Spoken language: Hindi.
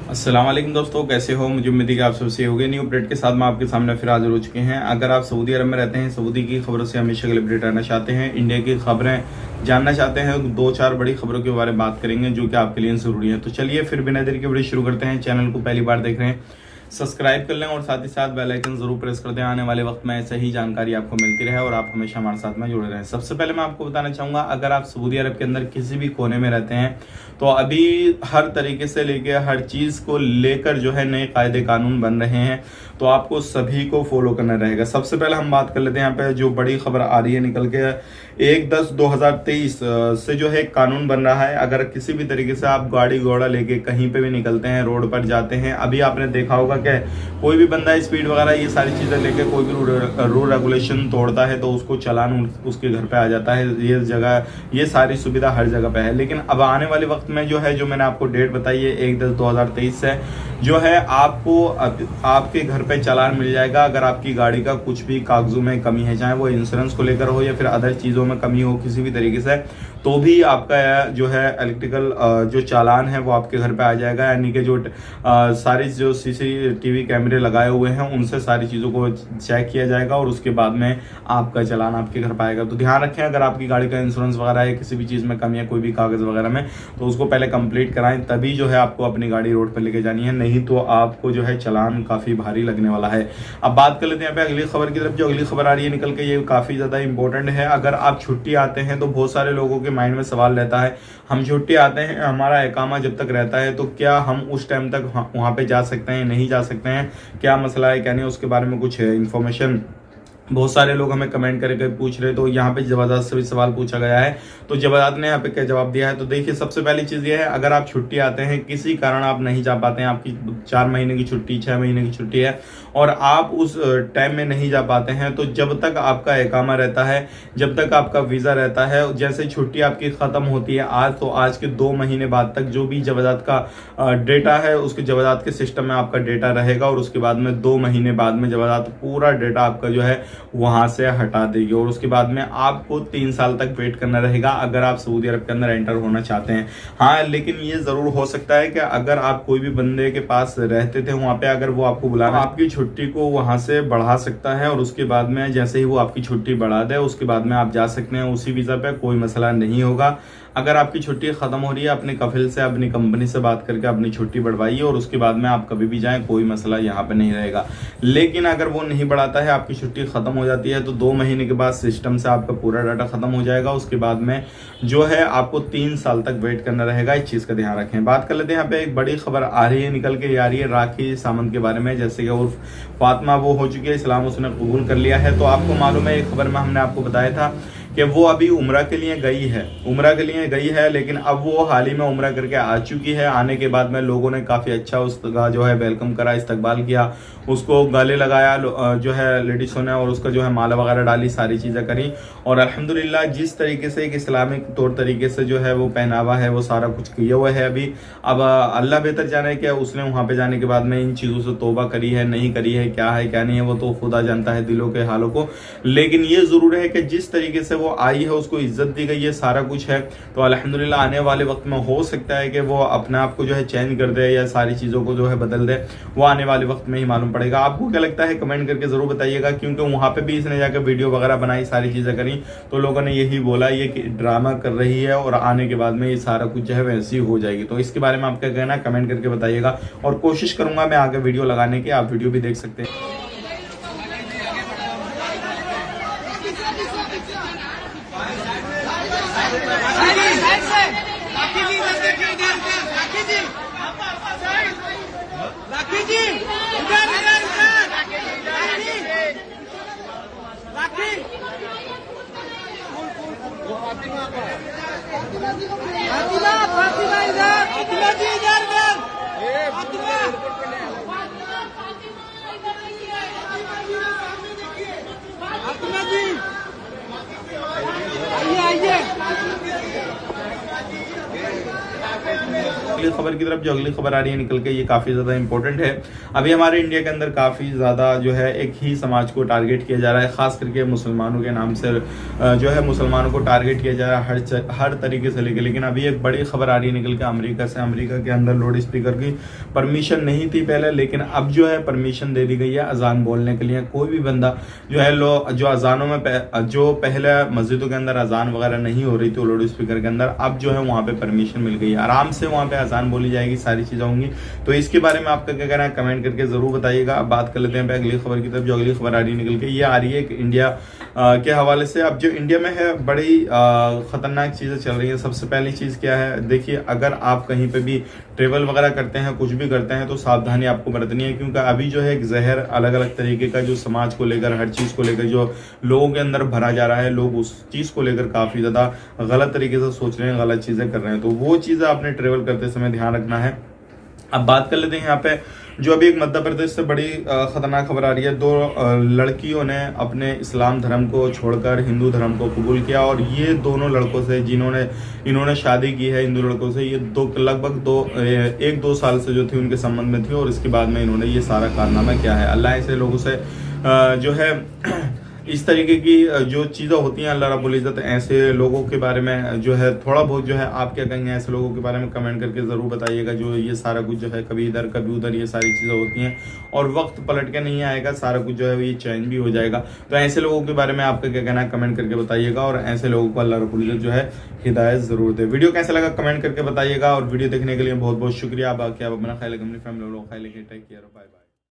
अस्सलाम वालेकुम दोस्तों, कैसे हो? मुझे उम्मीद है कि आप सबसे हो गए। न्यू अपडेट के साथ मैं आपके सामने फिर हाजिर हो चुके हैं। अगर आप सऊदी अरब में रहते हैं, सऊदी की खबरों से हमेशा के लिए अपडेट रहना चाहते हैं, इंडिया की खबरें जानना चाहते हैं, दो चार बड़ी खबरों के बारे में बात करेंगे जो कि आपके लिए जरूरी है। तो चलिए फिर बिना देर के वीडियो शुरू करते हैं। चैनल को पहली बार देख रहे हैं, सब्सक्राइब कर लें और साथ ही साथ बेल आइकन जरूर प्रेस कर दें। आने वाले वक्त में ऐसे ही जानकारी आपको मिलती रहे और आप हमेशा हमारे साथ में जुड़े रहें। सबसे पहले मैं आपको बताना चाहूंगा, अगर आप सऊदी अरब के अंदर किसी भी कोने में रहते हैं तो अभी हर तरीके से लेके हर चीज को लेकर जो है नए कायदे कानून बन रहे हैं, तो आपको सभी को फॉलो करना रहेगा। सबसे पहले हम बात कर लेते हैं यहाँ पे जो बड़ी खबर आ रही है निकल के 1/10/2023 से जो है कानून बन रहा है। अगर किसी भी तरीके से आप गाड़ी घोड़ा लेके कहीं पे भी निकलते हैं, रोड पर जाते हैं, अभी आपने देखा होगा कि कोई भी बंदा स्पीड वगैरह ये सारी चीजें लेके कोई भी रूल रेगुलेशन तोड़ता है तो उसको चालान उसके घर पे आ जाता है। ये जगह ये सारी सुविधा हर जगह पे है। लेकिन अब आने वाले वक्त में जो है, जो मैंने आपको डेट बताई है 1/10/2023 से जो है आपको आपके घर पे चालान मिल जाएगा अगर आपकी गाड़ी का कुछ भी कागजों में कमी है, चाहे वो इंश्योरेंस को लेकर हो या फिर अदर चीजों में कमी हो किसी भी तरीके से, तो भी आपका जो है इलेक्ट्रिकल जो चालान है वो आपके घर पे आ जाएगा। यानी कि जो सारी जो सीसीटीवी कैमरे लगाए हुए हैं उनसे सारी चीजों को चेक किया जाएगा और उसके बाद में आपका चालान आपके घर पे आएगा। तो ध्यान रखें, अगर आपकी गाड़ी का इंश्योरेंस वगैरह है, किसी भी चीज में कमी है, कोई भी कागज वगैरह में, तो उसको पहले कंप्लीट कराएं, तभी जो है आपको अपनी गाड़ी रोड पर लेके जानी है, नहीं तो आपको जो है चालान काफी भारी लगने वाला है। अब बात कर लेते हैं यहाँ पे अगली खबर की तरफ। जो अगली खबर आ रही है निकल के, ये काफी ज्यादा इंपॉर्टेंट है। अगर आप छुट्टी आते हैं तो बहुत सारे लोगों के माइंड में सवाल रहता है, हम छुट्टी आते हैं, हमारा इकामा जब तक रहता है तो क्या हम उस टाइम तक वहां पे जा सकते हैं, नहीं जा सकते हैं, क्या मसला है क्या नहीं, उसके बारे में कुछ इंफॉर्मेशन बहुत सारे लोग हमें कमेंट करके पूछ रहे। तो यहाँ पे जबरदस्त से भी सवाल पूछा गया है, तो जबरदस्त ने यहाँ पे क्या जवाब दिया है। तो देखिए, सबसे पहली चीज ये है, अगर आप छुट्टी आते हैं, किसी कारण आप नहीं जा पाते हैं, आपकी 4 महीने की छुट्टी 6 महीने की छुट्टी है और आप उस टाइम में नहीं जा पाते हैं, तो जब तक आपका इकामा रहता है, जब तक आपका वीजा रहता है, जैसे छुट्टी आपकी खत्म होती है आज, तो आज के 2 महीने बाद तक जो भी जबरदस्त का डेटा है उसके जबरदस्त के सिस्टम में आपका डेटा रहेगा और उसके बाद में 2 महीने बाद में जबरदस्त पूरा डेटा आपका जो है वहां से हटा देगी और उसके बाद में आपको 3 साल तक वेट करना रहेगा अगर आप सऊदी अरब के अंदर एंटर होना चाहते हैं। हाँ, लेकिन ये जरूर हो सकता है कि अगर आप कोई भी बंदे के पास रहते थे वहां पे, अगर वो आपको बुलाना, आपकी छुट्टी को वहां से बढ़ा सकता है और उसके बाद में जैसे ही वो आपकी छुट्टी बढ़ा दे उसके बाद में आप जा सकते हैं उसी वीजा पे, कोई मसला नहीं होगा। अगर आपकी छुट्टी खत्म हो रही है, अपने कफिल से अपनी कंपनी से बात करके अपनी छुट्टी बढ़वाइए और उसके बाद में आप कभी भी जाएं, कोई मसला यहाँ पे नहीं रहेगा। लेकिन अगर वो नहीं बढ़ाता है, आपकी छुट्टी खत्म हो जाती है, तो 2 महीने के बाद सिस्टम से आपका पूरा डाटा खत्म हो जाएगा। उसके बाद में जो है आपको 3 साल तक वेट करना रहेगा। इस चीज का ध्यान रखें। बात कर लेते हैं, यहाँ पे एक बड़ी खबर आ रही है निकल के, आ रही है राखी सावंत के बारे में। जैसे कि उर्फ फातिमा वो हो चुकी है, इस्लाम उसने कबूल कर लिया है। तो आपको मालूम है, एक खबर में हमने आपको बताया था कि वो अभी उम्रा के लिए गई है, उम्रा के लिए गई है, लेकिन अब वो हाल ही में उम्रा करके आ चुकी है। आने के बाद में लोगों ने काफी अच्छा उसका जो है वेलकम करा, इस्तकबाल किया, उसको गले लगाया जो है लेडीजों ने, और उसका जो है माला वगैरह डाली, सारी चीजें करी। और अल्हम्दुलिल्लाह जिस तरीके से एक इस्लामिक तौर तरीके से जो है वो पहनावा है वो सारा कुछ किया हुआ है। अभी अब अल्लाह बेहतर जाने कि उसने वहां पे जाने के बाद में इन चीजों से तौबा करी है नहीं करी है, क्या है क्या नहीं है, वो तो खुदा जानता है दिलों के हालों को। लेकिन ये जरूर है कि जिस तरीके से वो आई है उसको इज्जत दी गई है, सारा कुछ है। तो अल्हम्दुलिल्लाह आने वाले वक्त में हो सकता है कि वो अपने आप को जो है चेंज कर दे या सारी चीजों को जो है बदल दे, वो आने वाले वक्त में ही मालूम पड़ेगा। आपको क्या लगता है कमेंट करके जरूर बताइएगा, क्योंकि वहां पे भी इसने जाकर वीडियो वगैरह बनाई, सारी चीजें करी, तो लोगों ने यही बोला ये कि ड्रामा कर रही है और आने के बाद में ये सारा कुछ जो है वैसी हो जाएगी। तो इसके बारे में आप क्या कहना है कमेंट करके बताइएगा और कोशिश करूंगा मैं आगे वीडियो लगाने की, आप वीडियो भी देख सकते हैं। फातिमा फातिमा इधर, फातिमा जी इधर इधर, फातिमा फातिमा जी आइए आइए। अगली खबर की तरफ जो अगली खबर आ रही है निकल के, ये काफी ज्यादा इंपॉर्टेंट है। अभी हमारे इंडिया के अंदर काफी ज्यादा जो है एक ही समाज को टारगेट किया जा रहा है, खास करके मुसलमानों के नाम से जो है मुसलमानों को टारगेट किया जा रहा है हर तरीके से लेके। लेकिन अभी एक बड़ी खबर आ रही है निकल के अमेरिका से। अमेरिका के अंदर लाउड स्पीकर की परमिशन नहीं थी पहले, लेकिन अब जो है परमिशन दे दी गई है अजान बोलने के लिए। कोई भी बंदा जो है जो अजानों में जो पहले मस्जिदों के अंदर अजान वगैरह नहीं हो रही थी लाउड स्पीकर के अंदर, अब जो है वहां पे परमिशन मिल गई है, आराम से वहां पे अजान बोली जाएगी, सारी चीजें होंगी। तो इसके बारे में आपका क्या कहना है कमेंट करके जरूर बताइएगा। अब बात कर लेते हैं अगली खबर की तरफ। जो अगली खबर आ रही है निकल के, ये आ रही है कि इंडिया के हवाले से। अब जो इंडिया में है बड़ी खतरनाक चीजें चल रही है। सबसे पहली चीज क्या है, देखिए अगर आप कहीं पे भी ट्रेवल वगैरह करते हैं, कुछ भी करते हैं, तो सावधानी आपको बरतनी है, क्योंकि अभी जो है एक जहर अलग अलग तरीके का जो समाज को लेकर, हर चीज को लेकर जो लोगों के अंदर भरा जा रहा है, लोग उस चीज को लेकर काफी ज्यादा गलत तरीके से सोच रहे हैं, गलत चीजें कर रहे हैं। तो वो चीजें आपने ट्रेवल करते समय ध्यान रखना है। अब बात कर लेते हैं यहाँ पे जो अभी एक मध्य प्रदेश से बड़ी खतरनाक खबर आ रही है। 2 लड़कियों ने अपने इस्लाम धर्म को छोड़कर हिंदू धर्म को कबूल किया, और ये दोनों लड़कों से इन्होंने शादी की है हिंदू लड़कों से, ये लगभग 1-2 साल से जो थी उनके संबंध में थी, और इसके बाद में इन्होंने ये सारा कारनामा किया है। अल्लाह ऐसे लोगों से जो है इस तरीके की जो चीज़ें होती हैं, अल्लाह रब्बुल इज़्ज़त ऐसे लोगों के बारे में जो है थोड़ा बहुत जो है आप क्या कहेंगे ऐसे लोगों के बारे में कमेंट करके ज़रूर बताइएगा। जो ये सारा कुछ जो है कभी इधर कभी उधर ये सारी चीज़ें होती हैं, और वक्त पलट के नहीं आएगा, सारा कुछ जो है ये चेंज भी हो जाएगा। तो ऐसे लोगों के बारे में आपका क्या कहना है कमेंट करके बताइएगा, और ऐसे लोगों को अल्लाह रब्बुल इज़्ज़त जो है हिदायत ज़रूर दे। वीडियो कैसा लगा कमेंट करके बताइएगा, और वीडियो देखने के लिए बहुत बहुत शुक्रिया। बाकी आप अपना ख्याल अपनी फैमिली लोग ख्याल टेक केयर, बाय बाय।